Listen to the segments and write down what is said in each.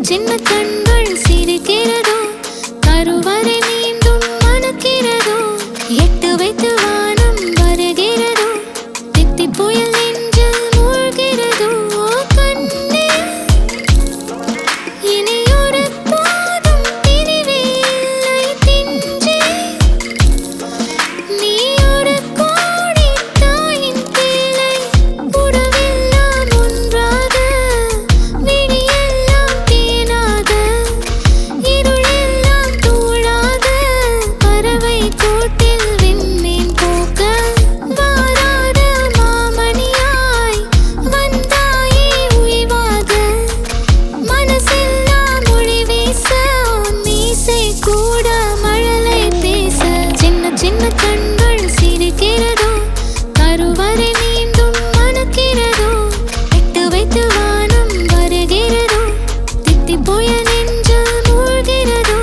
சின்ன கண்கள் சிரிக்கிறதோ, கருவறை மீண்டும் மணக்கிறதோ, எட்டு வைத்து வானம் வருகிறதோ, தித்தி புயல் நெஞ்சில் மூழ்கிறதோ. கண்ணே இனி ஒரு போதும் பிரிவே இல்லை தின்றே, நீ ஒரு கோடி தாயின் பிள்ளை, உறவெல்லாம் ஒன்றாக, விழியெல்லாம் தேனாக, இருளெல்லாம் தூளாக, பறவை கூட்டில் விண்மீன் போக்க, வாராத மாமணியாய் வந்தாயே உய்வாக, மனசெல்லாம் மொழி வீச, மீசை கூட மழலை பேச. சின்ன சின்ன கண்கள் சிரிக்கிறதோ, கருவறை மீண்டும் மணக்கிறதோ, எட்டு வைத்து வானம் வருகிறதோ, தித்தி புயல் நெஞ்சில் மூழ்கிறதோ.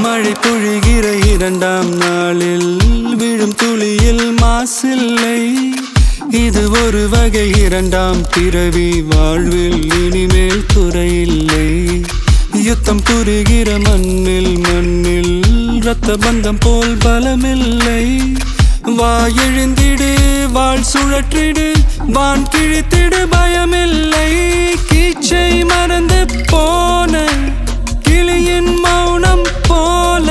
மழை பொழிகிற இரண்டாம் நாளில் விழும் துளியில் மாசில்லை. இது ஒரு வகை இரண்டாம் பிறவி, வாழ்வில் இனிமேல் குறையில்லை. யுத்தம் புரிகிற மண்ணில் இரத்த பந்தம் போல் பலமில்லை. வா எழுந்திடு, வாழ் சுழற்றிடு, வான் கிழித்திடு, பயமில்லை. கீச்சை மறந்து போன கிளியின் மௌனம் போல,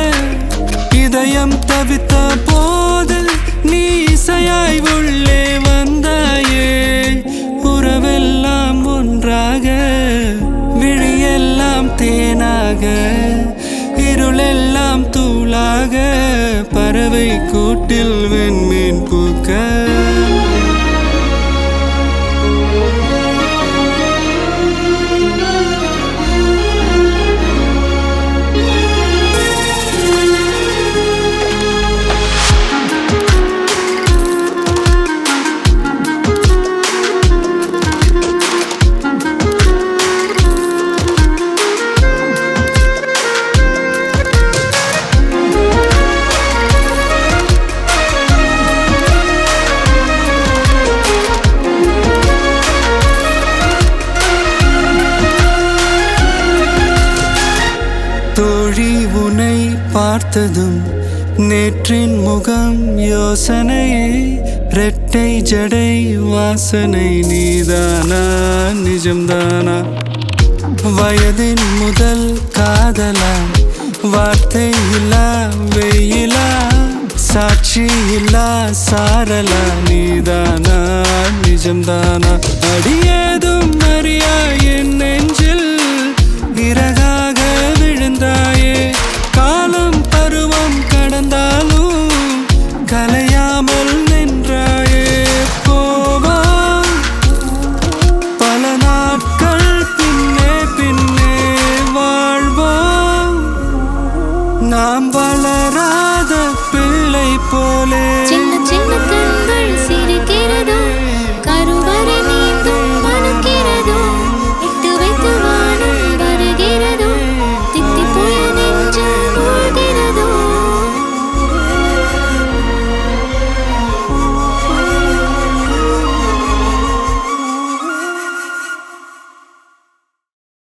இதயம் தவித்த போது நீ இசையாய் உள்ளே வந்தாயே. உறவெல்லாம் ஒன்றாக, விழியெல்லாம் தேனாக, இருளெல்லாம் தூளாக, பறவை கூட்டில் வெண்மீன் பூக்க. தோழி உன்னை பார்த்ததும் நேற்றின் முகம் யோசனையே, ரெட்டை ஜடை வாசனை நீதானா நிஜம்தானா? வயதின் முதல் காதலா, வார்த்தை இல்லா வெயிலா, சாட்சி இல்லா சாரலா, நீதானா நிஜம்தானா? அடியேதும் அறியா என் நெஞ்சில் இறகாக விழுந்தாயே. காலம் பருவம் கடந்தாலும் கலையாமல் நின்றாயே. போவா பல நாட்கள் பின்னே பின்னே வாழ்வோம், நாம் வளராத பிள்ளை போலே.